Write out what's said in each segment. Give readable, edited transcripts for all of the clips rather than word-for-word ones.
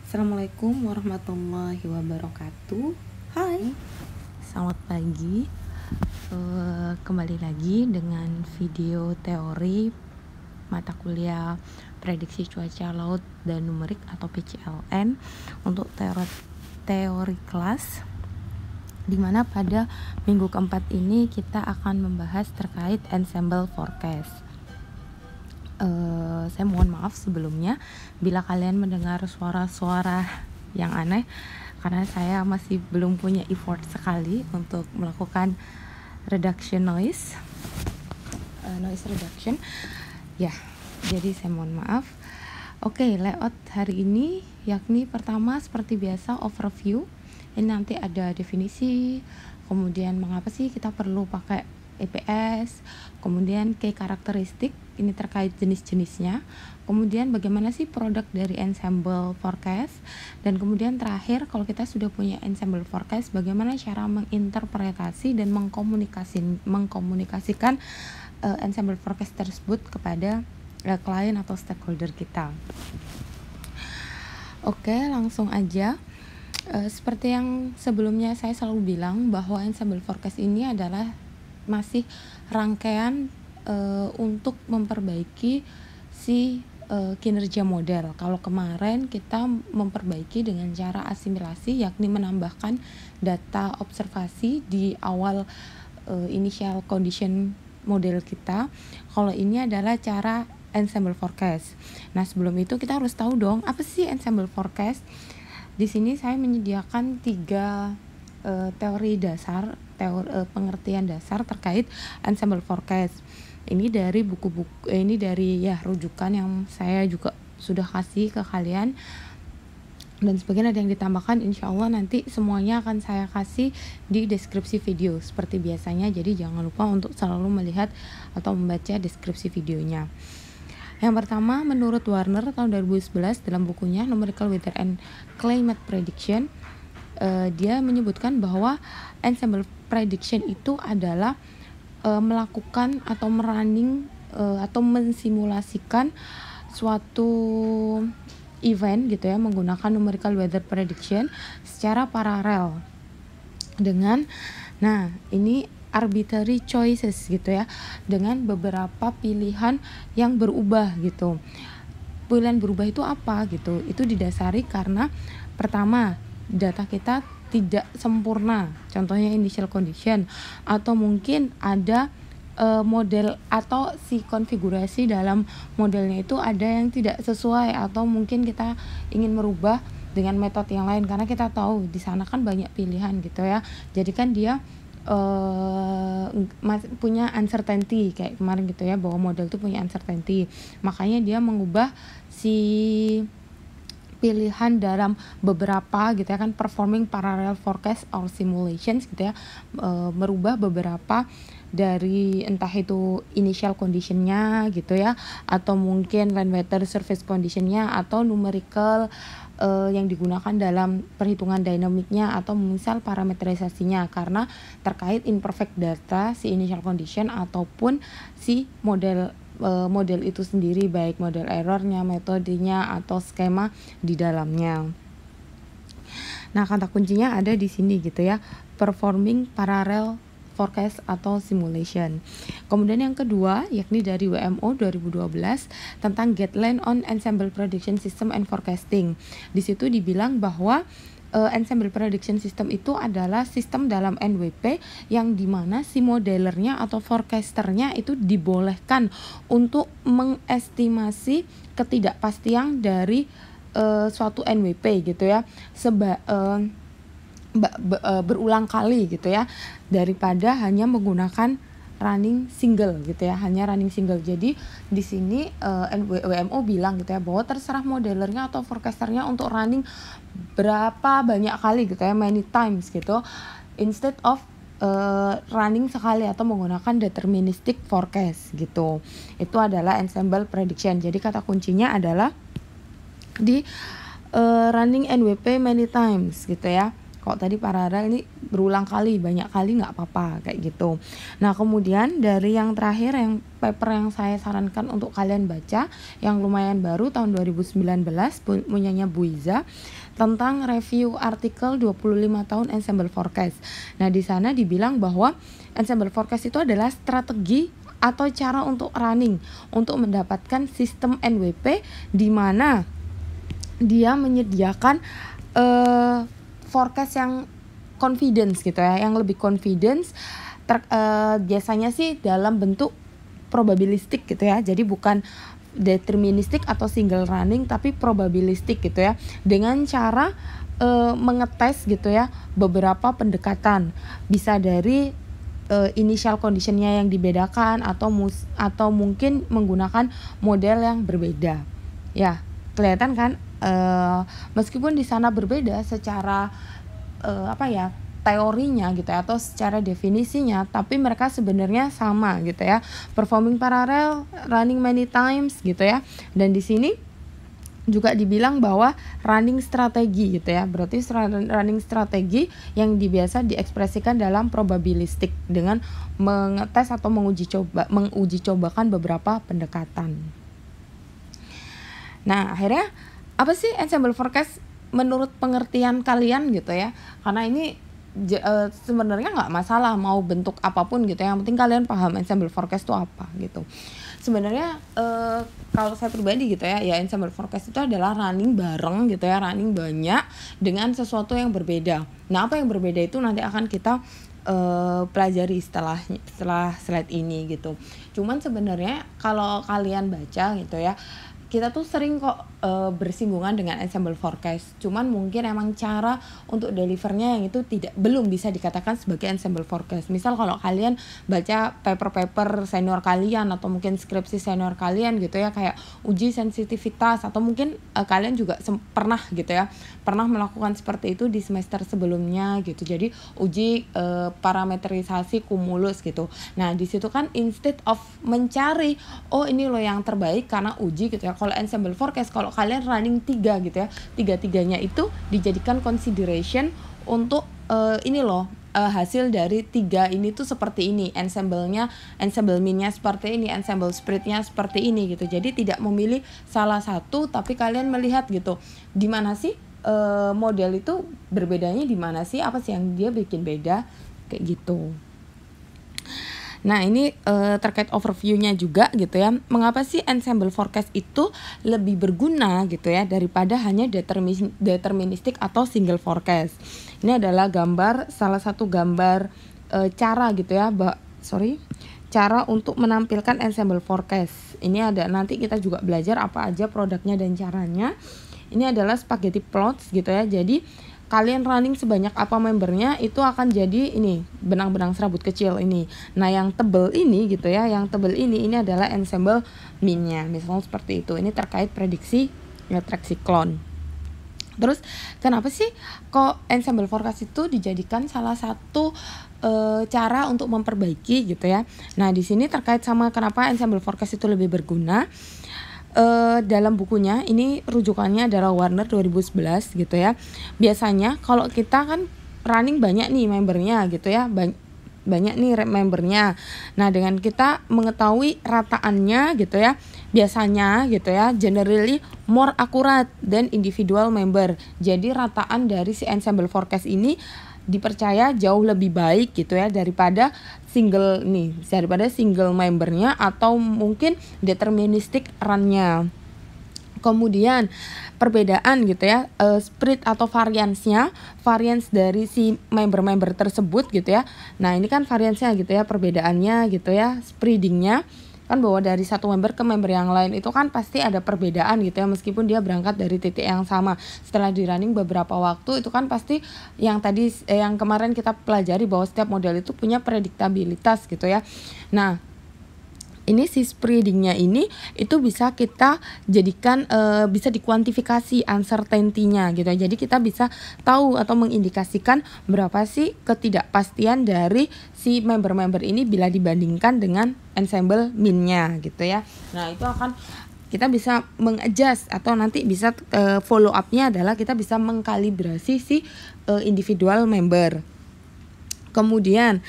Assalamualaikum warahmatullahi wabarakatuh. Hai, selamat pagi. Kembali lagi dengan video teori mata kuliah prediksi cuaca laut dan numerik atau PCLN untuk teori kelas, dimana pada minggu keempat ini kita akan membahas terkait ensemble forecast. Saya mohon maaf sebelumnya bila kalian mendengar suara-suara yang aneh, karena saya masih belum punya effort sekali untuk melakukan reduction noise reduction ya, jadi saya mohon maaf. Oke, layout hari ini yakni pertama seperti biasa overview. Ini nanti ada definisi, kemudian mengapa sih kita perlu pakai EPS, kemudian key karakteristik, ini terkait jenis-jenisnya, kemudian bagaimana sih produk dari ensemble forecast, dan kemudian terakhir kalau kita sudah punya ensemble forecast, bagaimana cara menginterpretasi dan mengkomunikasikan ensemble forecast tersebut kepada klien atau stakeholder kita. Oke, langsung aja. Seperti yang sebelumnya saya selalu bilang bahwa ensemble forecast ini adalah masih rangkaian untuk memperbaiki si kinerja model. Kalau kemarin kita memperbaiki dengan cara asimilasi, yakni menambahkan data observasi di awal initial condition model kita. Kalau ini adalah cara ensemble forecast. Nah, sebelum itu kita harus tahu dong apa sih ensemble forecast. Di sini saya menyediakan 3 teori dasar, pengertian dasar terkait ensemble forecast. Ini dari buku-buku, ini dari rujukan yang saya juga sudah kasih ke kalian, dan sebagian ada yang ditambahkan. Insya Allah nanti semuanya akan saya kasih di deskripsi video seperti biasanya, jadi jangan lupa untuk selalu melihat atau membaca deskripsi videonya. Yang pertama, menurut Warner tahun 2011 dalam bukunya Numerical Weather and Climate Prediction, dia menyebutkan bahwa ensemble prediction itu adalah melakukan atau merunning atau mensimulasikan suatu event gitu ya, menggunakan numerical weather prediction secara paralel dengan ini arbitrary choices gitu ya, dengan beberapa pilihan yang berubah gitu. Pilihan berubah itu apa gitu? Itu didasari karena pertama, data kita tidak sempurna, contohnya initial condition, atau mungkin ada model atau si konfigurasi dalam modelnya itu ada yang tidak sesuai, atau mungkin kita ingin merubah dengan metode yang lain, karena kita tahu di sana kan banyak pilihan gitu ya. Jadi kan dia punya uncertainty kayak kemarin gitu ya, bahwa model itu punya uncertainty, makanya dia mengubah si pilihan dalam beberapa gitu ya kan, performing parallel forecast or simulations gitu ya, merubah beberapa dari entah itu initial conditionnya gitu ya, atau mungkin land weather surface conditionnya, atau numerical yang digunakan dalam perhitungan dinamiknya, atau misal parametrisasinya, karena terkait imperfect data si initial condition ataupun si model itu sendiri, baik model errornya, metodenya, atau skema di dalamnya. Nah, kata kuncinya ada di sini gitu ya, performing parallel forecast atau simulation. Kemudian yang kedua yakni dari WMO 2012 tentang Guideline on Ensemble Prediction System and Forecasting. Di situ dibilang bahwa ensemble prediction system itu adalah sistem dalam NWP yang dimana si modelernya atau forecasternya itu dibolehkan untuk mengestimasi ketidakpastian dari suatu NWP gitu ya, berulang kali gitu ya, daripada hanya menggunakan running single gitu ya, hanya running single. Jadi di sini WMO bilang gitu ya, bahwa terserah modelernya atau forecasternya untuk running berapa banyak kali gitu ya, many times gitu, instead of running sekali atau menggunakan deterministic forecast gitu. Itu adalah ensemble prediction. Jadi kata kuncinya adalah di running NWP many times gitu ya. Kalau tadi paralel ini berulang kali, banyak kali nggak apa-apa kayak gitu. Nah kemudian dari yang terakhir, yang paper yang saya sarankan untuk kalian baca, yang lumayan baru tahun 2019 punyanya Bu Iza, tentang review artikel 25 tahun Ensemble Forecast. Nah di sana dibilang bahwa Ensemble Forecast itu adalah strategi atau cara untuk running untuk mendapatkan sistem NWP, di mana dia menyediakan forecast yang confidence gitu ya, yang lebih confidence, biasanya sih dalam bentuk probabilistik gitu ya, jadi bukan deterministik atau single running tapi probabilistik gitu ya, dengan cara mengetes gitu ya beberapa pendekatan, bisa dari initial conditionnya yang dibedakan atau mungkin menggunakan model yang berbeda ya. Kelihatan kan meskipun di sana berbeda secara teorinya gitu ya, atau secara definisinya, tapi mereka sebenarnya sama gitu ya, performing parallel, running many times gitu ya. Dan di sini juga dibilang bahwa running strategi gitu ya, berarti running strategi yang biasa diekspresikan dalam probabilistik dengan mengetes atau menguji cobakan beberapa pendekatan. Nah akhirnya apa sih Ensemble Forecast menurut pengertian kalian gitu ya, karena ini sebenarnya nggak masalah mau bentuk apapun gitu, yang penting kalian paham Ensemble Forecast itu apa gitu. Sebenarnya kalau saya pribadi gitu ya Ensemble Forecast itu adalah running bareng gitu ya, running banyak dengan sesuatu yang berbeda. Nah apa yang berbeda itu nanti akan kita pelajari setelah slide ini gitu. Cuman sebenarnya kalau kalian baca gitu ya, kita tuh sering kok bersinggungan dengan Ensemble Forecast, cuman mungkin emang cara untuk delivernya yang itu belum bisa dikatakan sebagai Ensemble Forecast. Misal kalau kalian baca paper senior kalian atau mungkin skripsi senior kalian gitu ya, kayak uji sensitivitas, atau mungkin kalian juga pernah melakukan seperti itu di semester sebelumnya gitu. Jadi uji parametrisasi kumulus gitu. Nah di situ kan instead of mencari ini loh yang terbaik karena uji gitu ya, kalau Ensemble Forecast, kalau kalian running 3 gitu ya, tiga-tiganya itu dijadikan consideration untuk hasil dari 3 ini tuh seperti ini, ensemble mean-nya seperti ini, ensemble spread-nya seperti ini gitu. Jadi tidak memilih salah satu, tapi kalian melihat gitu, di mana sih model itu berbedanya, di mana sih, apa sih yang dia bikin beda kayak gitu. Nah ini terkait overview-nya juga gitu ya, mengapa sih Ensemble Forecast itu lebih berguna gitu ya daripada hanya deterministik atau single forecast. Ini adalah salah satu gambar cara gitu ya, cara untuk menampilkan Ensemble Forecast. Ini ada, nanti kita juga belajar apa aja produknya dan caranya. Ini adalah spaghetti plots gitu ya, jadi kalian running sebanyak apa membernya itu akan jadi ini benang-benang serabut kecil ini. Nah yang tebel ini gitu ya, ini adalah ensemble mean-nya, misalnya seperti itu. Ini terkait prediksi retraksi clone. Terus kenapa sih kok Ensemble Forecast itu dijadikan salah satu cara untuk memperbaiki gitu ya. Nah di sini terkait sama kenapa Ensemble Forecast itu lebih berguna. Dalam bukunya ini rujukannya adalah Warner 2011 gitu ya. Biasanya kalau kita kan running banyak nih membernya gitu ya, banyak nih membernya. Nah dengan kita mengetahui rataannya gitu ya, biasanya gitu ya generally more accurate than individual member. Jadi rataan dari si Ensemble Forecast ini dipercaya jauh lebih baik gitu ya daripada single membernya atau mungkin deterministik run-nya. Kemudian perbedaan gitu ya, spread atau variance dari si member tersebut gitu ya. Nah ini kan variance-nya gitu ya, perbedaannya gitu ya, spreading-nya kan, bahwa dari satu member ke member yang lain itu kan pasti ada perbedaan gitu ya, meskipun dia berangkat dari titik yang sama. Setelah di running beberapa waktu itu kan pasti yang kemarin kita pelajari bahwa setiap model itu punya prediktabilitas gitu ya. Nah ini si spreading-nya ini itu bisa kita jadikan bisa dikuantifikasi uncertainty-nya gitu. Jadi kita bisa tahu atau mengindikasikan berapa sih ketidakpastian dari si member-member ini bila dibandingkan dengan ensemble mean-nya gitu ya. Nah itu akan kita bisa mengadjust atau nanti bisa follow up-nya adalah kita bisa mengkalibrasi si individual member. Kemudian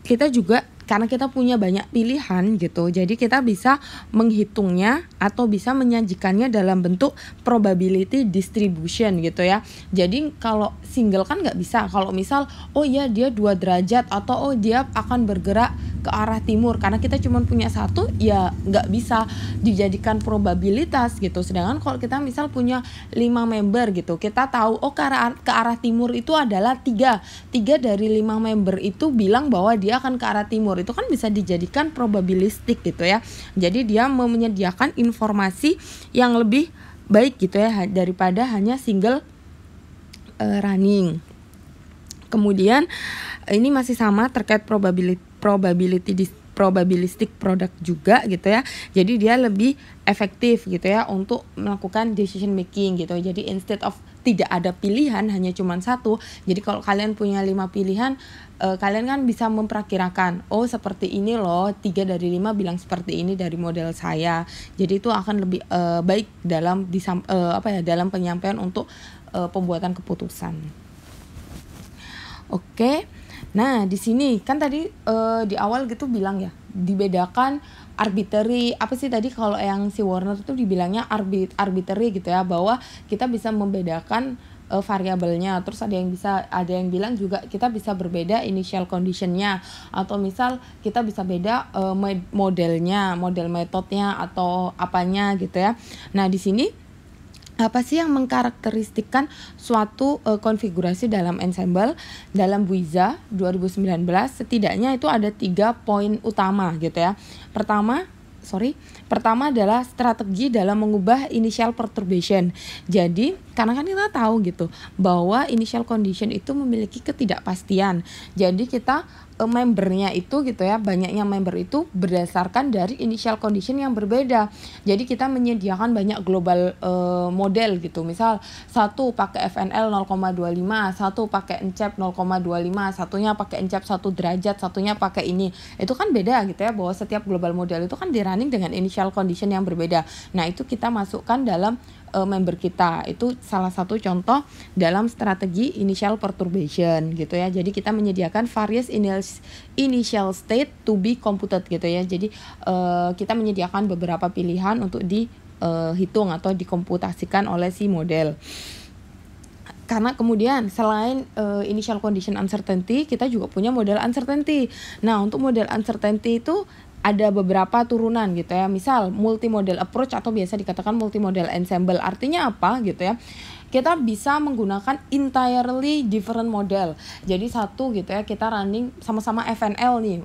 kita juga karena kita punya banyak pilihan gitu, jadi kita bisa menghitungnya atau bisa menyajikannya dalam bentuk probability distribution gitu ya. Jadi kalau single kan nggak bisa. Kalau misal oh ya dia 2 derajat atau oh dia akan bergerak ke arah timur, karena kita cuma punya satu, ya nggak bisa dijadikan probabilitas gitu. Sedangkan kalau kita misal punya 5 member gitu, kita tahu oh ke arah timur itu adalah 3 dari 5 member itu bilang bahwa dia akan ke arah timur, itu kan bisa dijadikan probabilistik gitu ya. Jadi dia menyediakan informasi yang lebih baik gitu ya daripada hanya single running. Kemudian ini masih sama terkait probabilistic product juga gitu ya. Jadi dia lebih efektif gitu ya untuk melakukan decision making gitu. Jadi instead of tidak ada pilihan, hanya cuma satu. Jadi kalau kalian punya 5 pilihan, kalian kan bisa memperkirakan, oh seperti ini loh, 3 dari 5 bilang seperti ini dari model saya. Jadi itu akan lebih baik dalam dalam penyampaian untuk pembuatan keputusan. Oke. Nah, di sini kan tadi di awal gitu bilang ya, dibedakan arbitrary, apa sih tadi kalau yang si Warner itu dibilangnya arbitrary gitu ya, bahwa kita bisa membedakan variabelnya. Terus ada yang bilang juga kita bisa berbeda initial conditionnya, atau misal kita bisa beda model metodenya atau apanya gitu ya. Nah, di sini apa sih yang mengkarakteristikkan suatu konfigurasi dalam ensemble? Dalam Buiza 2019 setidaknya itu ada 3 poin utama gitu ya. Pertama adalah strategi dalam mengubah initial perturbation. Jadi karena kan kita tahu gitu bahwa initial condition itu memiliki ketidakpastian. Jadi kita membernya itu gitu ya, banyaknya member itu berdasarkan dari initial condition yang berbeda. Jadi kita menyediakan banyak global model gitu. Misal satu pakai FNL 0,25, satu pakai encap 0,25, satunya pakai encap 1 derajat, satunya pakai ini. Itu kan beda gitu ya, bahwa setiap global model itu kan di-running dengan initial condition yang berbeda. Nah, itu kita masukkan dalam member kita. Itu salah satu contoh dalam strategi initial perturbation gitu ya. Jadi kita menyediakan various initial state to be computed gitu ya. Jadi kita menyediakan beberapa pilihan untuk dihitung atau dikomputasikan oleh si model. Karena kemudian selain initial condition uncertainty, kita juga punya model uncertainty. Nah, untuk model uncertainty itu ada beberapa turunan gitu ya. Misal multi-model approach atau biasa dikatakan multi-model ensemble. Artinya apa gitu ya? Kita bisa menggunakan entirely different model. Jadi satu gitu ya, kita running sama-sama FNL nih,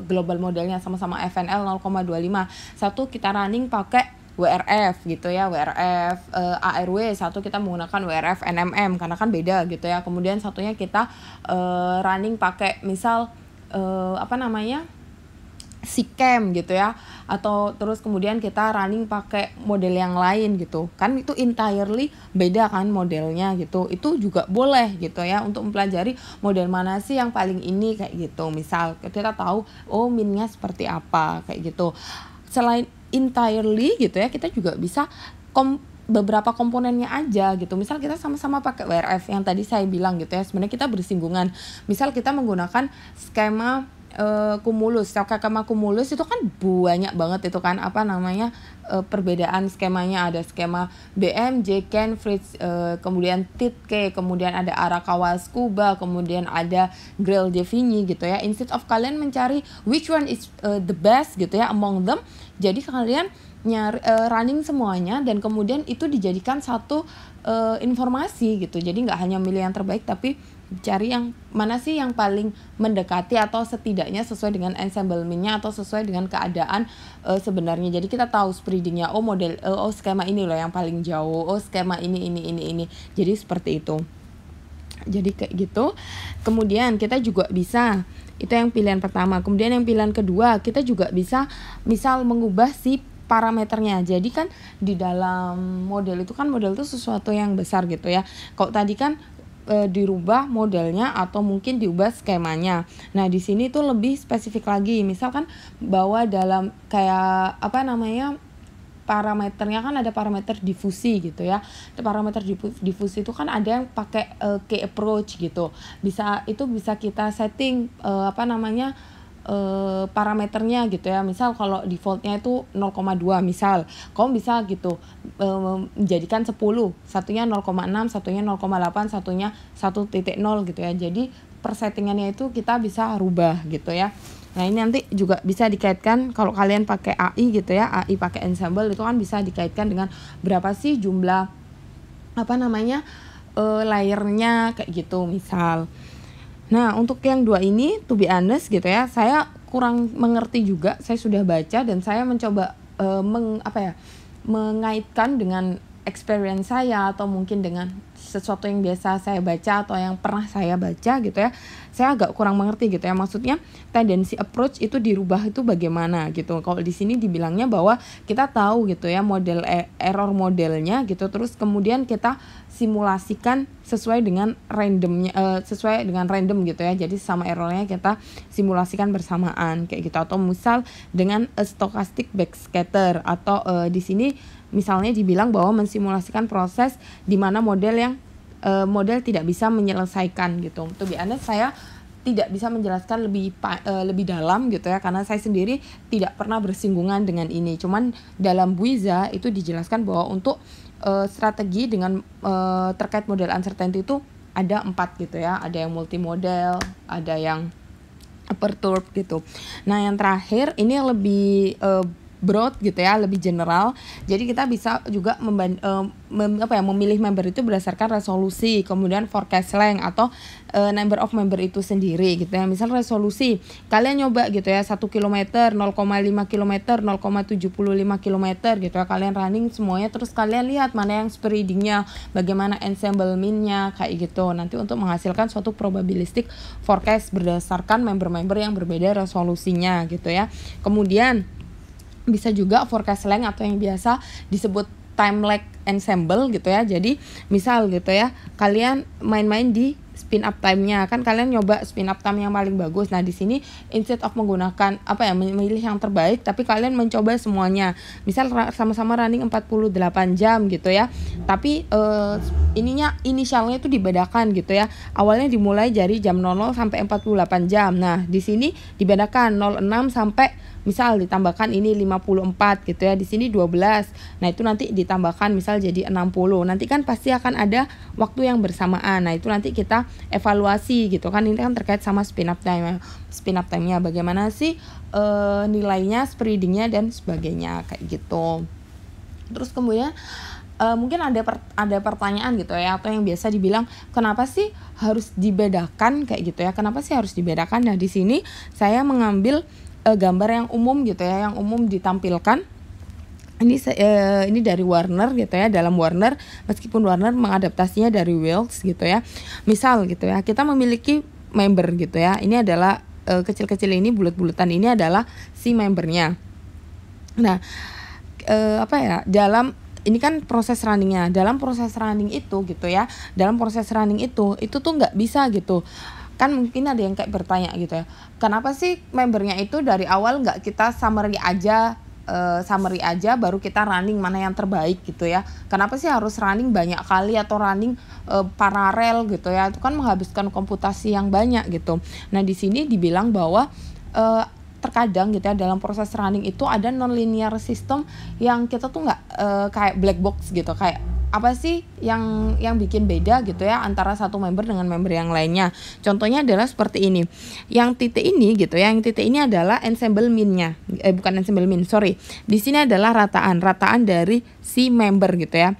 global modelnya sama-sama FNL 0,25. Satu kita running pakai WRF gitu ya, WRF ARW, satu kita menggunakan WRF NMM karena kan beda gitu ya. Kemudian satunya kita running pakai misal SICAM gitu ya, atau terus kemudian kita running pakai model yang lain gitu kan, itu entirely beda kan modelnya gitu. Itu juga boleh gitu ya untuk mempelajari model mana sih yang paling ini kayak gitu. Misal kita tahu oh minnya seperti apa kayak gitu. Selain entirely gitu ya, kita juga bisa beberapa komponennya aja gitu. Misal kita sama-sama pakai WRF yang tadi saya bilang gitu ya, sebenarnya kita bersinggungan. Misal kita menggunakan skema kumulus. Skema kumulus itu kan banyak banget itu kan perbedaan skemanya. Ada skema BM, Ken, Fritz, kemudian Titke, kemudian ada Arakawa Scuba, kemudian ada Grail Devigny gitu ya. Instead of kalian mencari which one is the best gitu ya among them, jadi kalian running semuanya dan kemudian itu dijadikan satu informasi gitu. Jadi nggak hanya milih yang terbaik, tapi cari yang mana sih yang paling mendekati atau setidaknya sesuai dengan ensemble mean-nya atau sesuai dengan keadaan sebenarnya. Jadi kita tahu spreading-nya, skema ini loh yang paling jauh, skema ini. Jadi seperti itu. Jadi kayak gitu. Kemudian kita juga bisa, itu yang pilihan pertama. Kemudian yang pilihan kedua, kita juga bisa misal mengubah si parameternya. Jadi kan di dalam model itu kan, model itu sesuatu yang besar gitu ya. Kalau tadi kan dirubah modelnya atau mungkin diubah skemanya. Nah, di sini tuh lebih spesifik lagi. Misalkan bahwa dalam kayak parameternya kan ada parameter difusi gitu ya. Parameter difusi itu kan ada yang pakai key approach gitu. Bisa kita setting parameternya gitu ya. Misal kalau defaultnya itu 0,2 misal, kamu bisa gitu menjadikan 10, satunya 0,6, satunya 0,8, satunya 1.0 gitu ya. Jadi persettingannya itu kita bisa rubah gitu ya. Nah ini nanti juga bisa dikaitkan kalau kalian pakai AI gitu ya, AI pakai Ensemble itu kan bisa dikaitkan dengan berapa sih jumlah layernya kayak gitu misal. Nah untuk yang dua ini to be honest gitu ya, saya kurang mengerti juga. Saya sudah baca dan saya mencoba mengaitkan dengan experience saya atau mungkin dengan sesuatu yang biasa saya baca atau yang pernah saya baca gitu ya. Saya agak kurang mengerti gitu ya. Maksudnya tendency approach itu dirubah itu bagaimana gitu. Kalau di sini dibilangnya bahwa kita tahu gitu ya model error modelnya gitu, terus kemudian kita simulasikan sesuai dengan random gitu ya. Jadi sama errornya kita simulasikan bersamaan kayak gitu. Atau misal dengan stochastic backscatter atau di sini misalnya dibilang bahwa mensimulasikan proses di mana model tidak bisa menyelesaikan gitu. To be honest, saya tidak bisa menjelaskan lebih dalam gitu ya, karena saya sendiri tidak pernah bersinggungan dengan ini. Cuman dalam Buiza itu dijelaskan bahwa untuk strategi dengan terkait model uncertainty itu ada 4 gitu ya. Ada yang multimodel, ada yang perturb gitu. Nah yang terakhir ini lebih broad gitu ya, lebih general. Jadi kita bisa juga memilih member itu berdasarkan resolusi, kemudian forecast length atau number of member itu sendiri gitu ya. Misal resolusi, kalian nyoba gitu ya 1 km, 0,5 km, 0,75 km gitu ya. Kalian running semuanya, terus kalian lihat mana yang spreadingnya, bagaimana ensemble mean-nya kayak gitu. Nanti untuk menghasilkan suatu probabilistic forecast berdasarkan member-member yang berbeda resolusinya gitu ya. Kemudian bisa juga forecast length atau yang biasa disebut time lag ensemble gitu ya. Jadi misal gitu ya, kalian main-main di spin up time-nya, kan kalian nyoba spin up time yang paling bagus. Nah di sini instead of menggunakan memilih yang terbaik, tapi kalian mencoba semuanya. Misal sama-sama running 48 jam gitu ya, tapi inisialnya itu dibedakan gitu ya. Awalnya dimulai dari jam 00 sampai 48 jam. Nah di sini dibedakan 06 sampai misal ditambahkan ini 54 gitu ya, di sini 12. Nah itu nanti ditambahkan misal jadi 60. Nanti kan pasti akan ada waktu yang bersamaan. Nah itu nanti kita evaluasi gitu kan. Ini kan terkait sama spin up time-nya bagaimana sih nilainya, spreadingnya dan sebagainya kayak gitu. Terus kemudian mungkin ada pertanyaan gitu ya, atau yang biasa dibilang kenapa sih harus dibedakan kayak gitu ya. Kenapa sih harus dibedakan? Nah di sini saya mengambil gambar yang umum gitu ya, yang umum ditampilkan. Ini dari Warner gitu ya. Dalam Warner, meskipun Warner mengadaptasinya dari Wells gitu ya. Misal gitu ya, kita memiliki member gitu ya. Ini adalah kecil-kecil ini, bulat-bulatan ini adalah si membernya. Nah, dalam ini kan proses runningnya. Dalam proses running itu gitu ya, dalam proses running itu tuh nggak bisa gitu. Kan mungkin ada yang kayak bertanya gitu ya, kenapa sih membernya itu dari awal nggak kita summary aja baru kita running mana yang terbaik gitu ya. Kenapa sih harus running banyak kali atau running paralel gitu ya? Itu kan menghabiskan komputasi yang banyak gitu. Nah di sini dibilang bahwa terkadang gitu ya, dalam proses running itu ada non-linear system yang kita tuh nggak kayak black box gitu, kayak apa sih yang bikin beda gitu ya antara satu member dengan member yang lainnya. Contohnya adalah seperti ini. Yang titik ini gitu ya, yang titik ini adalah ensemble mean-nya. Bukan ensemble mean, sorry. Di sini adalah rataan dari si member gitu ya.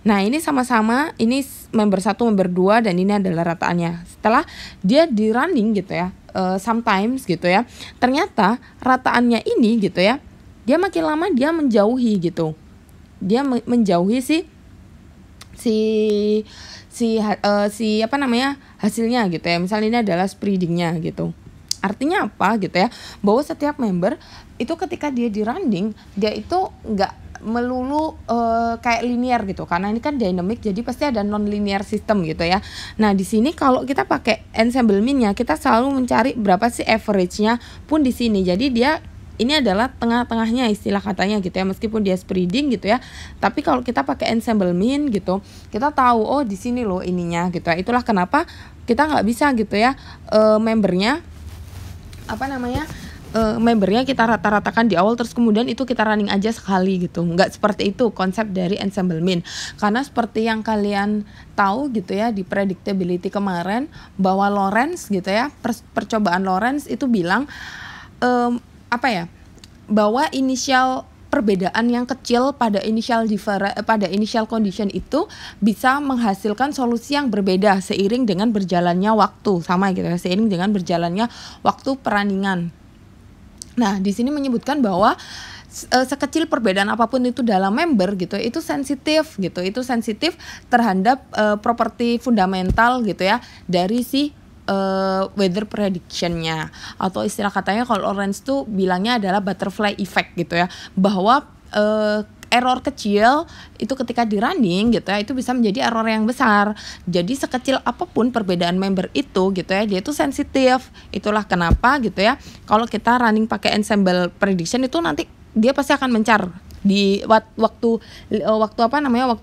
Nah, ini sama-sama, ini member 1, member 2 dan ini adalah rataannya. Setelah dia di running gitu ya, sometimes gitu ya, ternyata rataannya ini gitu ya, dia makin lama dia menjauhi gitu. Dia menjauhi hasilnya gitu ya. Misalnya ini adalah spreadingnya gitu. Artinya apa gitu ya, bahwa setiap member itu ketika dia di running, dia itu nggak melulu kayak linear gitu, karena ini kan dynamic, jadi pasti ada non linear system gitu ya. Nah di sini kalau kita pakai ensemble mean-nya, kita selalu mencari berapa sih average-nya pun di sini. Jadi dia ini adalah tengah-tengahnya istilah katanya gitu ya, meskipun dia spreading gitu ya, tapi kalau kita pakai ensemble mean gitu, kita tahu oh di sini loh ininya gitu ya. Itulah kenapa kita nggak bisa gitu ya membernya membernya kita rata-ratakan di awal terus kemudian itu kita running aja sekali gitu. Nggak seperti itu konsep dari ensemble mean, karena seperti yang kalian tahu gitu ya di predictability kemarin bahwa Lorenz gitu ya, percobaan Lorenz itu bilang bahwa initial perbedaan yang kecil pada initial condition itu bisa menghasilkan solusi yang berbeda seiring dengan berjalannya waktu, sama gitu ya, seiring dengan berjalannya waktu perundingan. Nah, di sini menyebutkan bahwa sekecil perbedaan apapun itu dalam member gitu, itu sensitif gitu, itu sensitif terhadap properti fundamental gitu ya dari si weather prediction-nya, atau istilah katanya kalau Lorenz tuh bilangnya adalah butterfly effect gitu ya, bahwa error kecil itu ketika di running gitu ya, itu bisa menjadi error yang besar. Jadi sekecil apapun perbedaan member itu gitu ya, dia itu sensitif. Itulah kenapa gitu ya, kalau kita running pakai ensemble prediction itu nanti dia pasti akan mencar di waktu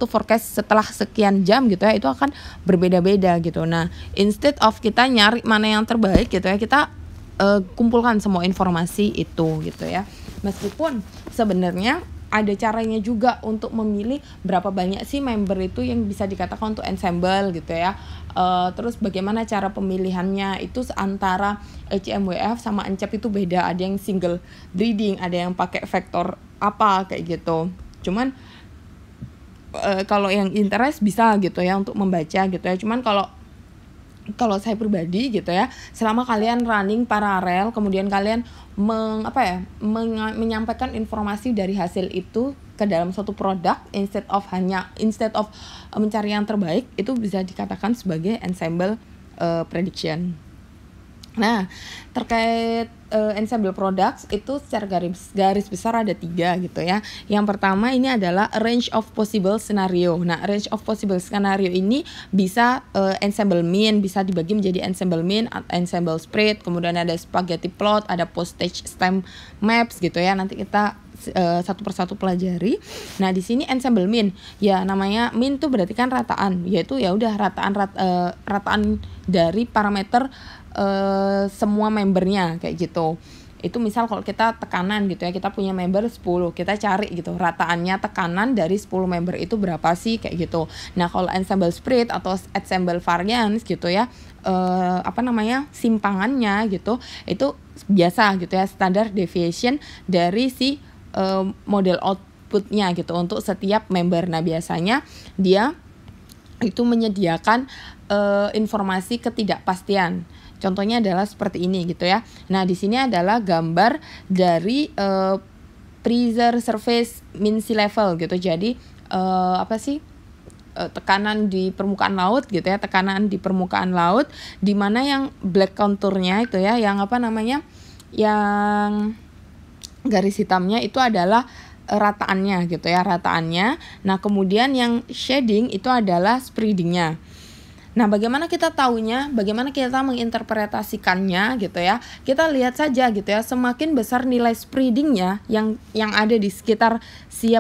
forecast setelah sekian jam gitu ya, itu akan berbeda-beda gitu. Nah, instead of kita nyari mana yang terbaik gitu ya, kita kumpulkan semua informasi itu gitu ya. Meskipun sebenarnya ada caranya juga untuk memilih berapa banyak sih member itu yang bisa dikatakan untuk ensemble gitu ya. Terus bagaimana cara pemilihannya itu antara HMWF sama ENCEP itu beda. Ada yang single breeding, ada yang pakai vektor apa kayak gitu. Cuman kalau yang interest bisa gitu ya untuk membaca gitu ya. Cuman kalau saya pribadi gitu ya, selama kalian running paralel, kemudian kalian menyampaikan informasi dari hasil itu ke dalam suatu produk instead of mencari yang terbaik, itu bisa dikatakan sebagai ensemble prediction. Nah, terkait ensemble products itu secara garis besar ada 3 gitu ya. Yang pertama ini adalah range of possible scenario. Nah, range of possible scenario ini bisa ensemble mean, bisa dibagi menjadi ensemble mean, ensemble spread, kemudian ada spaghetti plot, ada postage stamp maps gitu ya. Nanti kita satu persatu pelajari. Nah, di sini ensemble mean, ya namanya mean tuh berarti kan rataan, yaitu ya udah rataan dari parameter semua membernya kayak gitu. Itu misal kalau kita tekanan gitu ya, kita punya member 10, kita cari gitu rataannya tekanan dari 10 member itu berapa sih kayak gitu. Nah, kalau ensemble spread atau ensemble variance gitu ya, simpangannya gitu, itu biasa gitu ya, standard deviation dari si model outputnya gitu untuk setiap member. Nah, biasanya dia itu menyediakan informasi ketidakpastian. Contohnya adalah seperti ini gitu ya. Nah, di sini adalah gambar dari pressure surface mean sea level gitu. Jadi tekanan di permukaan laut gitu ya, tekanan di permukaan laut, di mana yang black contournya itu ya, yang yang garis hitamnya itu adalah rataannya gitu ya, rataannya. Nah, kemudian yang shading itu adalah spreadingnya. Nah, bagaimana kita tahunya, bagaimana kita menginterpretasikannya gitu ya, kita lihat saja gitu ya, semakin besar nilai spreadingnya yang ada di sekitar si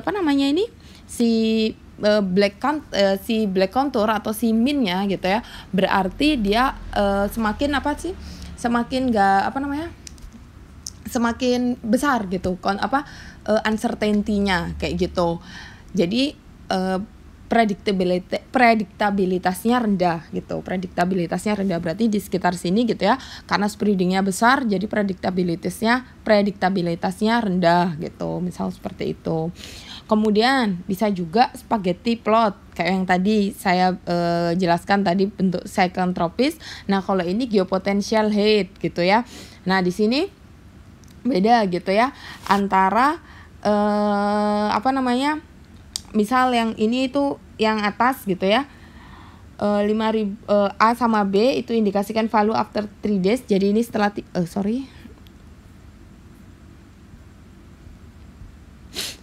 black contour atau si mean-nya gitu ya, berarti dia semakin besar gitu uncertainty-nya kayak gitu. Jadi prediktabilitasnya rendah gitu. Prediktabilitasnya rendah berarti di sekitar sini gitu ya. Karena spreadingnya besar, jadi prediktabilitasnya rendah gitu. Misal seperti itu. Kemudian bisa juga spaghetti plot kayak yang tadi saya jelaskan tadi, bentuk cyclotropis. Nah, kalau ini geopotential height gitu ya. Nah, di sini beda gitu ya antara misal yang ini itu yang atas gitu ya, 5.000 A sama B itu indikasikan value after 3 days. Jadi ini setelah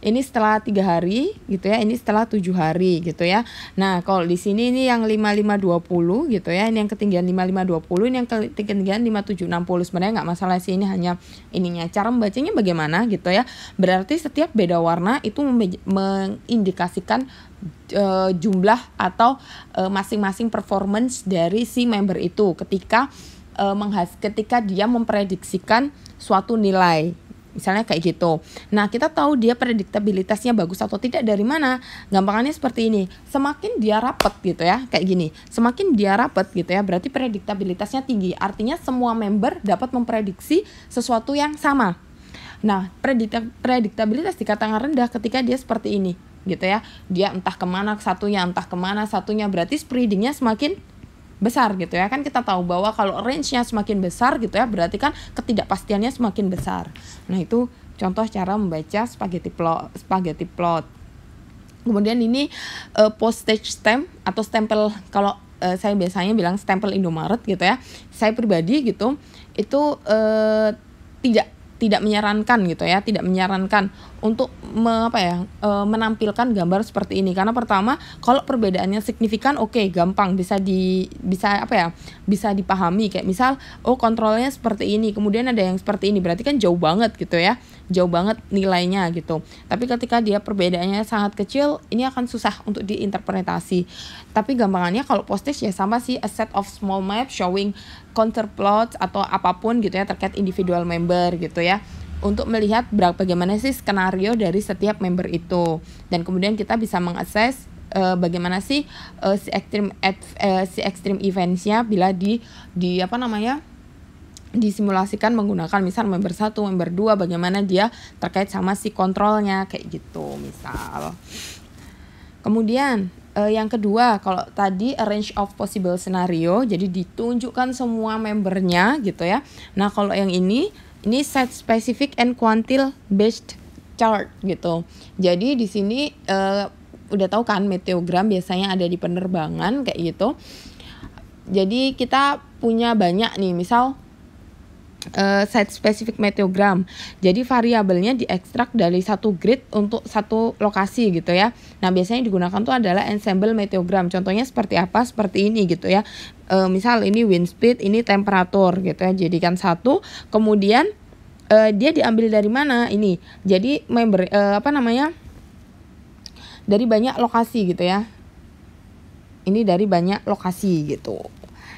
ini setelah 3 hari gitu ya, ini setelah 7 hari gitu ya. Nah, kalau di sini ini yang 5520 gitu ya, ini yang ketinggian 5520, ini yang ketinggian 5760. Sebenarnya nggak masalah sih, ini hanya ininya. Cara membacanya bagaimana gitu ya. Berarti setiap beda warna itu mengindikasikan jumlah atau masing-masing performance dari si member itu ketika ketika dia memprediksikan suatu nilai. Misalnya kayak gitu. Nah, kita tahu dia prediktabilitasnya bagus atau tidak dari mana? Gampangannya seperti ini. Semakin dia rapat gitu ya, kayak gini. Semakin dia rapat gitu ya, berarti prediktabilitasnya tinggi. Artinya semua member dapat memprediksi sesuatu yang sama. Nah, prediktabilitas dikatakan rendah ketika dia seperti ini gitu ya. Dia entah kemana satunya, berarti spreadingnya semakin besar gitu ya. Kan kita tahu bahwa kalau range-nya semakin besar gitu ya, berarti kan ketidakpastiannya semakin besar. Nah, itu contoh cara membaca spaghetti plot. Kemudian ini postage stamp atau stempel, kalau saya biasanya bilang stempel Indomaret gitu ya. Saya pribadi gitu itu tidak menyarankan gitu ya, tidak menyarankan untuk menampilkan gambar seperti ini, karena pertama kalau perbedaannya signifikan, gampang bisa dipahami, kayak misal kontrolnya seperti ini, kemudian ada yang seperti ini, berarti kan jauh banget gitu ya, jauh banget nilainya gitu. Tapi ketika dia perbedaannya sangat kecil, ini akan susah untuk diinterpretasi. Tapi gampangannya kalau postage ya sama sih, a set of small maps showing counterplots atau apapun gitu ya terkait individual member gitu ya, untuk melihat bagaimana sih skenario dari setiap member itu, dan kemudian kita bisa mengakses bagaimana sih si extreme eventsnya bila disimulasikan menggunakan misal member 1, member 2, bagaimana dia terkait sama si kontrolnya kayak gitu misal. Kemudian yang kedua, kalau tadi a range of possible scenario, jadi ditunjukkan semua membernya gitu ya. Nah, kalau yang ini site specific and quantile based chart gitu. Jadi di sini udah tahu kan meteogram biasanya ada di penerbangan kayak gitu. Jadi kita punya banyak nih, misal site specific meteogram. Jadi variabelnya diekstrak dari satu grid untuk satu lokasi gitu ya. Nah, biasanya digunakan tuh adalah ensemble meteogram. Contohnya seperti apa? Seperti ini gitu ya. Misal ini wind speed, ini temperatur gitu ya. Jadikan satu. Kemudian dia diambil dari mana? Ini. Jadi member dari banyak lokasi gitu ya. Ini dari banyak lokasi gitu.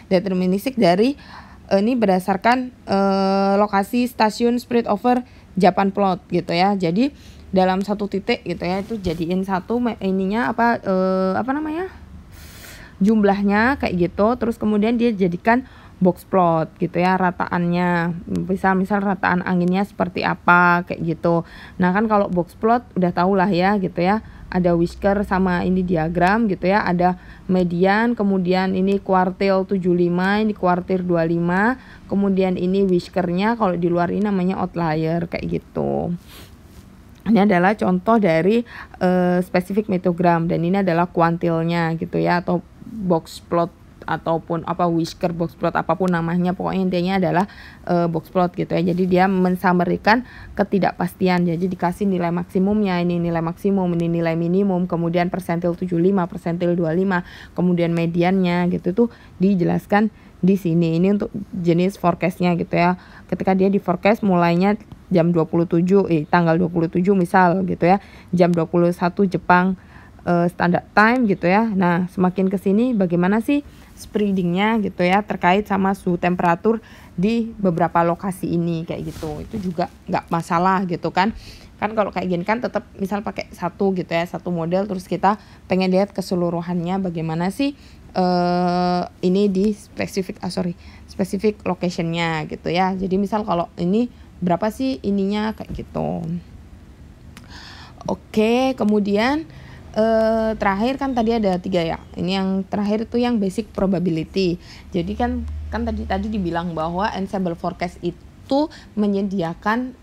Deterministik dari ini berdasarkan lokasi stasiun spread over Japan plot gitu ya. Jadi dalam satu titik gitu ya, itu jadiin satu jumlahnya kayak gitu. Terus kemudian dia jadikan box plot gitu ya, rataannya. Misal rataan anginnya seperti apa kayak gitu. Nah, kan kalau box plot udah tau lah ya gitu ya. Ada whisker sama ini diagram gitu ya, ada median, kemudian ini kuartil 75, ini kuartil 25, kemudian ini whiskernya, kalau di luar ini namanya outlier kayak gitu. Ini adalah contoh dari spesifik meteogram, dan ini adalah kuantilnya gitu ya, atau box plot ataupun whisker box plot, apapun namanya, pokoknya intinya adalah box plot gitu ya. Jadi dia mensummarikan ketidakpastian. Jadi dikasih nilai maksimumnya, ini nilai maksimum, ini nilai minimum, kemudian persentil 75, persentil 25, kemudian mediannya gitu tuh dijelaskan di sini. Ini untuk jenis forecastnya gitu ya. Ketika dia di forecast mulainya jam 27 tanggal 27 misal gitu ya, jam 21 Jepang standard time gitu ya. Nah, semakin kesini bagaimana sih spreadingnya gitu ya, terkait sama suhu temperatur di beberapa lokasi ini kayak gitu. Itu juga nggak masalah gitu kan. Kan kalau kayak gini kan tetap misal pakai satu gitu ya, satu model, terus kita pengen lihat keseluruhannya bagaimana sih ini di specific locationnya gitu ya. Jadi misal kalau ini berapa sih ininya kayak gitu. Oke, kemudian terakhir kan tadi ada 3 ya. Ini yang terakhir itu yang basic probability. Jadi kan tadi dibilang bahwa ensemble forecast itu menyediakan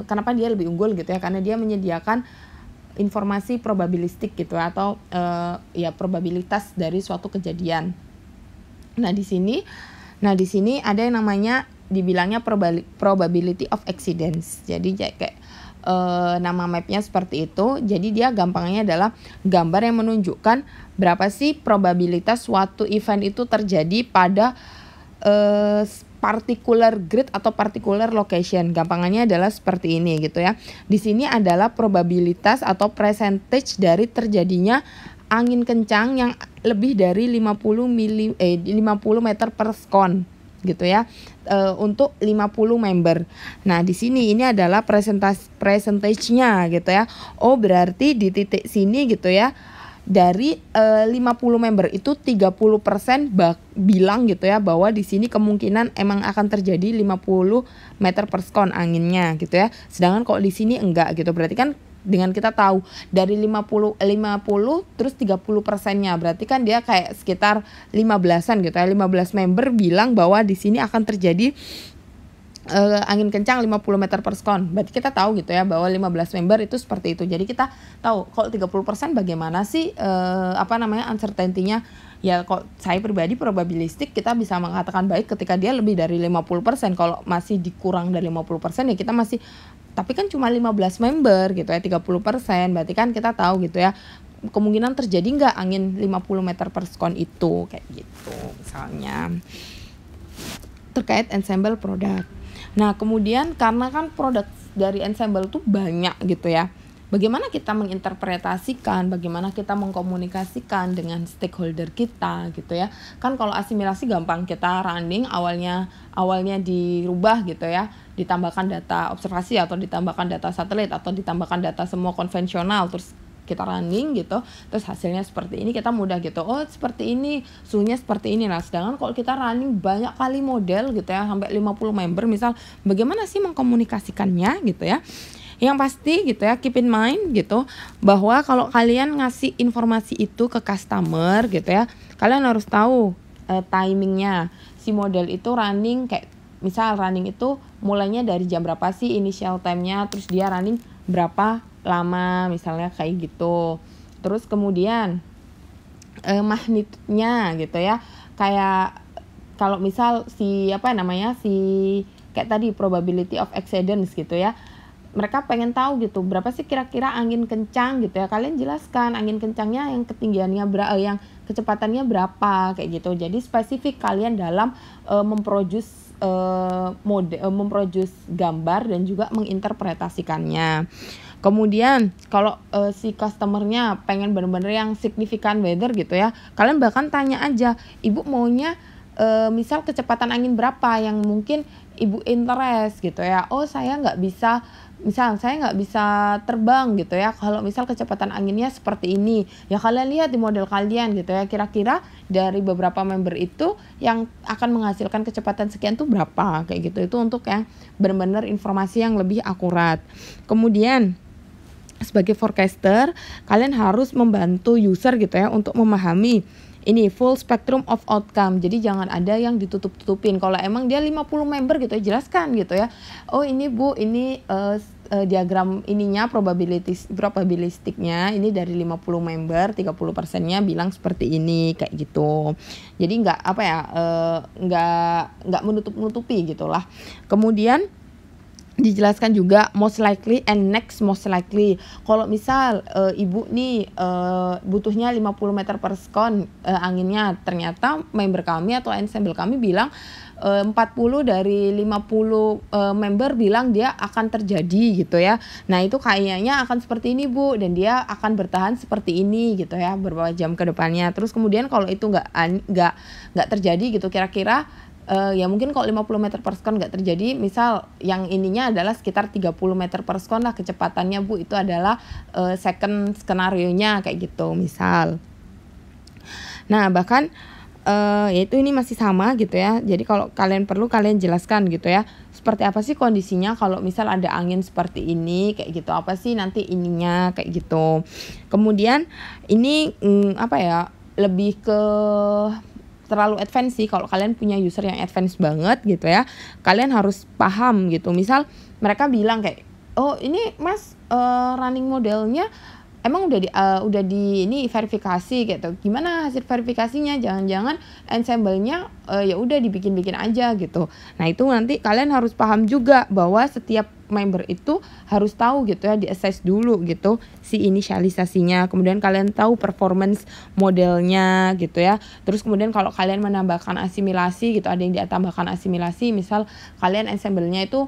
kenapa dia lebih unggul gitu ya, karena dia menyediakan informasi probabilistik gitu, atau probabilitas dari suatu kejadian. Nah, di sini ada yang namanya dibilangnya probability of accidents. Jadi kayak nama mapnya seperti itu. Jadi dia gampangnya adalah gambar yang menunjukkan berapa sih probabilitas suatu event itu terjadi pada particular grid atau particular location. Gampangannya adalah seperti ini gitu ya. Di sini adalah probabilitas atau percentage dari terjadinya angin kencang yang lebih dari 50 meter per sekon gitu ya, untuk 50 member. Nah, di sini ini adalah percentage-nya gitu ya. Oh, berarti di titik sini gitu ya, dari 50 member itu 30% bilang gitu ya bahwa di sini kemungkinan emang akan terjadi 50 meter per sekon anginnya gitu ya. Sedangkan kalau di sini enggak gitu. Berarti kan dengan kita tahu dari 50 terus 30%-nya berarti kan dia kayak sekitar 15-an gitu ya. 15 member bilang bahwa di sini akan terjadi angin kencang 50 meter per sekon. Berarti kita tahu gitu ya bahwa 15 member itu seperti itu. Jadi kita tahu kalau 30% bagaimana sih uncertainty-nya. Ya kalau saya pribadi probabilistik kita bisa mengatakan baik ketika dia lebih dari 50%. Kalau masih dikurang dari 50% ya kita masih, tapi kan cuma 15 member gitu ya, 30%. Berarti kan kita tahu gitu ya kemungkinan terjadi nggak angin 50 meter per sekon itu, kayak gitu misalnya. Terkait ensemble produk. Nah, kemudian karena kan produk dari ensemble itu banyak gitu ya. Bagaimana kita menginterpretasikan, bagaimana kita mengkomunikasikan dengan stakeholder kita gitu ya. Kan kalau asimilasi gampang, kita running awalnya dirubah gitu ya. Ditambahkan data observasi atau ditambahkan data satelit atau ditambahkan data semua konvensional, terus kita running gitu, terus hasilnya seperti ini, kita mudah gitu, oh seperti ini, suhunya seperti ini. Nah, sedangkan kalau kita running banyak kali model gitu ya, sampai 50 member misal, bagaimana sih mengkomunikasikannya gitu ya. Yang pasti gitu ya, keep in mind gitu, bahwa kalau kalian ngasih informasi itu ke customer gitu ya, kalian harus tahu timingnya. Si model itu running kayak, misal running itu mulainya dari jam berapa sih initial time-nya, terus dia running berapa lama misalnya kayak gitu. Terus kemudian magnitude-nya gitu ya, kayak kalau misal si kayak tadi probability of accidents gitu ya, mereka pengen tahu gitu berapa sih kira-kira angin kencang gitu ya, kalian jelaskan angin kencangnya yang ketinggiannya berapa, yang kecepatannya berapa kayak gitu. Jadi spesifik kalian dalam memproduce gambar dan juga menginterpretasikannya. Kemudian kalau si customernya pengen bener-bener yang signifikan weather gitu ya, kalian bahkan tanya aja, ibu maunya misal kecepatan angin berapa yang mungkin ibu interest gitu ya. Oh saya nggak bisa terbang gitu ya, kalau misal kecepatan anginnya seperti ini ya, kalian lihat di model kalian gitu ya, kira-kira dari beberapa member itu yang akan menghasilkan kecepatan sekian tuh berapa kayak gitu. Itu untuk yang benar-benar informasi yang lebih akurat. Kemudian sebagai forecaster, kalian harus membantu user gitu ya untuk memahami ini full spectrum of outcome. Jadi jangan ada yang ditutup-tutupin. Kalau emang dia 50 member gitu ya, jelaskan gitu ya. Oh ini Bu, ini diagram ininya probabilistiknya ini dari 50 member, 30%-nya bilang seperti ini kayak gitu. Jadi nggak menutup-nutupi gitulah. Kemudian dijelaskan juga most likely and next most likely. Kalau misal ibu nih butuhnya 50 meter per sekon anginnya, ternyata member kami atau ensemble kami bilang 40 dari 50 member bilang dia akan terjadi gitu ya. Nah itu kayaknya akan seperti ini Bu, dan dia akan bertahan seperti ini gitu ya beberapa jam ke depannya. Terus kemudian kalau itu nggak terjadi gitu, kira-kira ya mungkin kalau 50 meter per sekon nggak terjadi, misal yang ininya adalah sekitar 30 meter per sekon lah kecepatannya Bu, itu adalah second skenario-nya kayak gitu misal. Nah bahkan yaitu ini masih sama gitu ya. Jadi kalau kalian perlu, kalian jelaskan gitu ya, seperti apa sih kondisinya kalau misal ada angin seperti ini kayak gitu, apa sih nanti ininya kayak gitu. Kemudian ini lebih ke terlalu advance sih. Kalau kalian punya user yang advance banget gitu ya, kalian harus paham gitu. Misal mereka bilang kayak, oh ini mas running modelnya emang udah di ini verifikasi gitu. Gimana hasil verifikasinya? Jangan-jangan ensemble-nya ya udah dibikin-bikin aja gitu. Nah, itu nanti kalian harus paham juga bahwa setiap member itu harus tahu gitu ya, di-assess dulu gitu si inisialisasinya. Kemudian kalian tahu performance modelnya gitu ya. Terus kemudian kalau kalian menambahkan asimilasi gitu, ada yang ditambahkan asimilasi, misal kalian ensemble-nya itu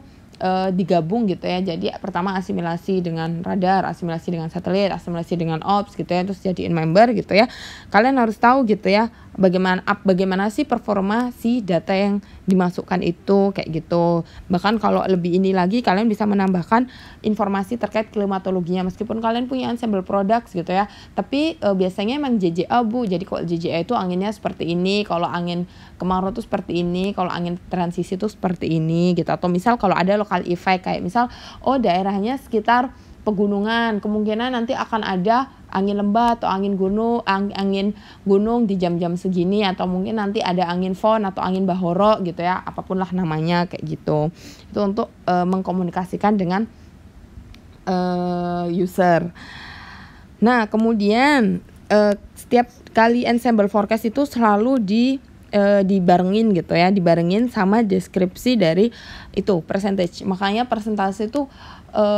digabung gitu ya. Jadi pertama asimilasi dengan radar, asimilasi dengan satelit, asimilasi dengan ops gitu ya, terus jadiin member gitu ya. Kalian harus tahu gitu ya bagaimana sih performa si data yang dimasukkan itu kayak gitu. Bahkan kalau lebih ini lagi, kalian bisa menambahkan informasi terkait klimatologinya meskipun kalian punya ensemble products gitu ya. Tapi biasanya emang JJA Bu. Jadi kalau JJA itu anginnya seperti ini, kalau angin kemarau tuh seperti ini, kalau angin transisi tuh seperti ini gitu. Atau misal kalau ada local effect kayak misal daerahnya sekitar pegunungan, kemungkinan nanti akan ada angin lembah atau angin gunung di jam-jam segini, atau mungkin nanti ada angin fon atau angin bahoro gitu ya, apapun lah namanya kayak gitu. Itu untuk mengkomunikasikan dengan user. Nah, kemudian setiap kali ensemble forecast itu selalu dibarengin gitu ya, dibarengin sama deskripsi dari itu percentage. Makanya persentase itu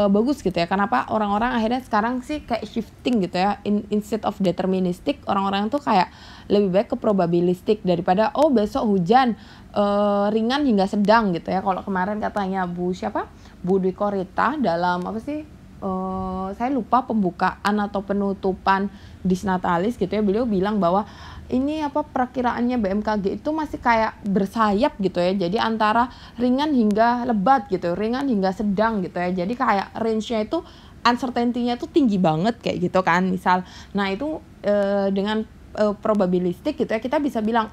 bagus gitu ya. Kenapa orang-orang akhirnya sekarang sih kayak shifting gitu ya, instead of deterministic, orang-orang tuh kayak lebih baik ke probabilistik daripada besok hujan ringan hingga sedang gitu ya. Kalau kemarin katanya Bu Dwi Korita dalam apa sih, saya lupa pembukaan atau penutupan Disnatalis gitu ya, beliau bilang bahwa ini perakiraannya BMKG itu masih kayak bersayap gitu ya. Jadi antara ringan hingga lebat gitu, ringan hingga sedang gitu ya. Jadi kayak range-nya itu, uncertainty-nya itu tinggi banget kayak gitu kan misal. Nah, itu dengan probabilistik gitu ya, kita bisa bilang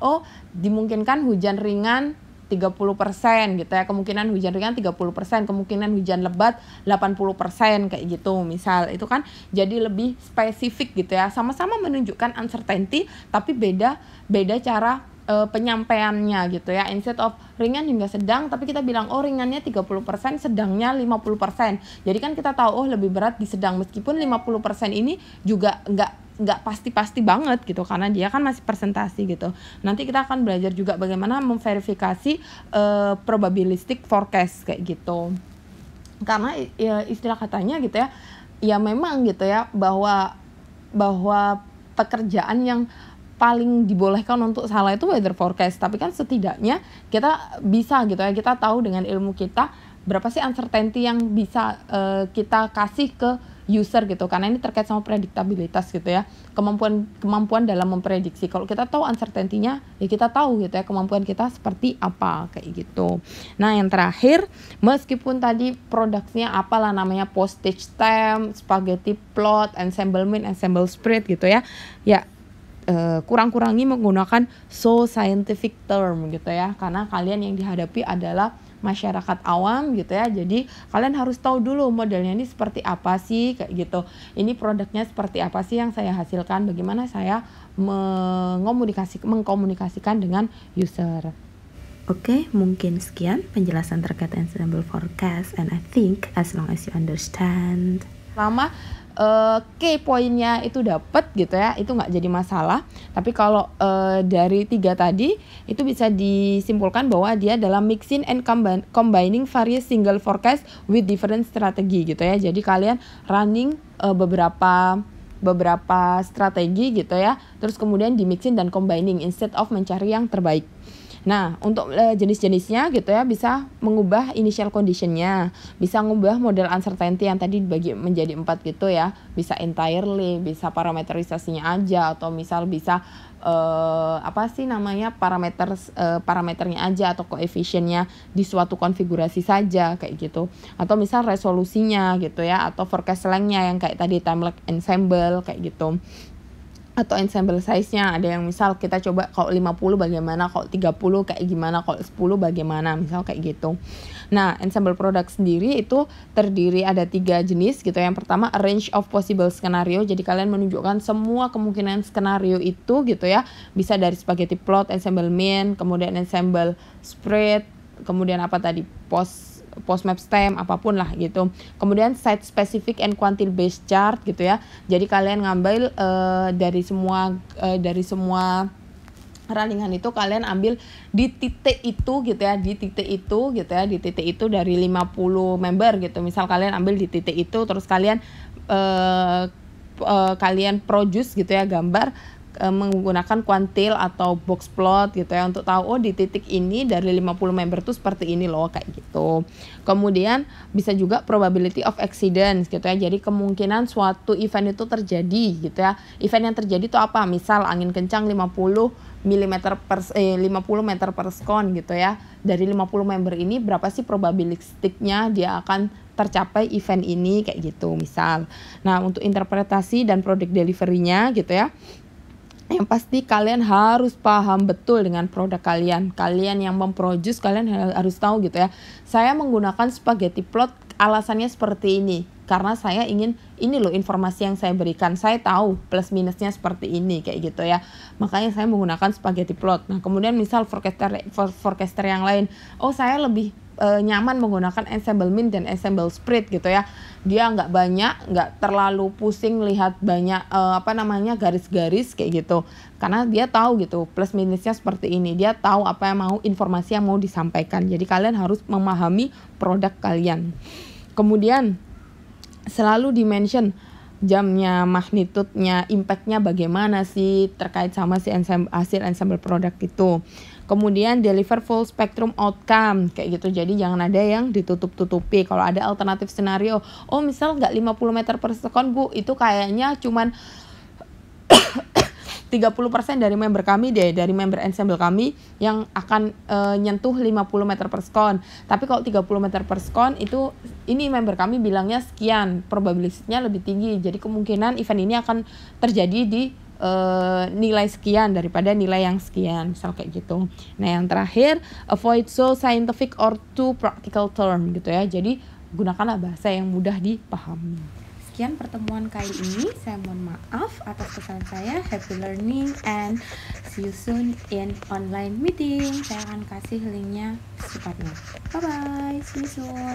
dimungkinkan hujan ringan 30% gitu ya, kemungkinan hujan ringan 30%, kemungkinan hujan lebat 80% kayak gitu misal. Itu kan jadi lebih spesifik gitu ya, sama-sama menunjukkan uncertainty tapi beda cara penyampaiannya gitu ya. Instead of ringan hingga sedang, tapi kita bilang ringannya 30%, sedangnya 50%. Jadi kan kita tahu lebih berat di sedang, meskipun 50% ini juga nggak pasti banget gitu, karena dia kan masih presentasi gitu. Nanti kita akan belajar juga bagaimana memverifikasi probabilistic forecast kayak gitu. Karena istilah katanya gitu ya, ya memang gitu ya, bahwa pekerjaan yang paling dibolehkan untuk salah itu weather forecast. Tapi kan setidaknya kita bisa gitu ya, kita tahu dengan ilmu kita berapa sih uncertainty yang bisa kita kasih ke user gitu, karena ini terkait sama prediktabilitas gitu ya, kemampuan dalam memprediksi. Kalau kita tahu uncertainty-nya, ya kita tahu gitu ya kemampuan kita seperti apa kayak gitu. Nah, yang terakhir, meskipun tadi produknya apalah namanya, postage stamp, spaghetti plot, ensemble mean, ensemble spread gitu ya, kurang-kurangi menggunakan so scientific term gitu ya, karena kalian yang dihadapi adalah masyarakat awam gitu ya. Jadi kalian harus tahu dulu modelnya ini seperti apa sih kayak gitu. Ini produknya seperti apa sih yang saya hasilkan, bagaimana saya mengkomunikasikan dengan user. Oke, mungkin sekian penjelasan terkait ensemble forecast, and I think as long as you understand, lama key poinnya itu dapat gitu ya, itu nggak jadi masalah. Tapi kalau dari 3 tadi itu bisa disimpulkan bahwa dia dalam mixing and combining various single forecast with different strategy gitu ya. Jadi kalian running beberapa strategi gitu ya, terus kemudian di mixing dan combining instead of mencari yang terbaik. Nah, untuk jenis-jenisnya gitu ya, bisa mengubah initial conditionnya, bisa mengubah model uncertainty yang tadi dibagi menjadi 4 gitu ya, bisa entirely, bisa parameterisasinya aja, atau misal bisa parameternya aja atau koefisiennya di suatu konfigurasi saja kayak gitu, atau misal resolusinya gitu ya, atau forecast length-nya yang kayak tadi time-lapse ensemble kayak gitu. Atau ensemble size-nya, ada yang misal kita coba kalau 50 bagaimana, kalau 30 kayak gimana, kalau 10 bagaimana, misal kayak gitu. Nah, ensemble product sendiri itu terdiri ada 3 jenis gitu. Yang pertama, a range of possible scenario, jadi kalian menunjukkan semua kemungkinan skenario itu gitu ya, bisa dari spaghetti plot, ensemble mean, kemudian ensemble spread, kemudian apa tadi, Postmap stem, apapun lah gitu. Kemudian site specific and quantile based chart gitu ya. Jadi kalian ngambil dari semua runningan itu kalian ambil di titik itu gitu ya, di titik itu dari 50 member gitu. Misal kalian ambil di titik itu, terus kalian produce gitu ya, gambar menggunakan quantile atau box plot gitu ya, untuk tahu di titik ini dari 50 member tuh seperti ini loh, kayak gitu. Kemudian bisa juga probability of accidents gitu ya, jadi kemungkinan suatu event itu terjadi gitu ya. Event yang terjadi itu apa? Misal angin kencang 50 meter per second gitu ya. Dari 50 member ini berapa sih probabilistiknya dia akan tercapai event ini, kayak gitu misal. Nah, untuk interpretasi dan product delivery-nya gitu ya, yang pasti kalian harus paham betul dengan produk kalian. Kalian yang memproduce, kalian harus tahu gitu ya. Saya menggunakan spaghetti plot, alasannya seperti ini. Karena saya ingin, ini loh informasi yang saya berikan. Saya tahu plus minusnya seperti ini, kayak gitu ya. Makanya saya menggunakan spaghetti plot. Nah, kemudian misal forecaster yang lain. Oh, saya lebih nyaman menggunakan ensemble mean dan ensemble spread gitu ya. Dia nggak terlalu pusing lihat banyak garis-garis kayak gitu, karena dia tahu gitu plus minusnya seperti ini, dia tahu apa yang informasi yang mau disampaikan. Jadi kalian harus memahami produk kalian. Kemudian selalu dimention jamnya, magnitude-nya, impact-nya bagaimana sih terkait sama si hasil ensemble produk itu. Kemudian deliver full spectrum outcome kayak gitu. Jadi jangan ada yang ditutup-tutupi. Kalau ada alternatif scenario, oh misal nggak 50 meter per second Bu, itu kayaknya cuman 30% dari member kami dari member ensemble kami yang akan nyentuh 50 meter per second. Tapi kalau 30 meter per second itu, ini member kami bilangnya sekian, probabilitasnya lebih tinggi. Jadi kemungkinan event ini akan terjadi di nilai sekian daripada nilai yang sekian, misal kayak gitu. Nah, yang terakhir, avoid so scientific or too practical term gitu ya. Jadi gunakanlah bahasa yang mudah dipahami. Sekian pertemuan kali ini. Saya mohon maaf atas kesalahan saya. Happy learning and see you soon in online meeting. Saya akan kasih linknya secepatnya. Bye bye, see you soon.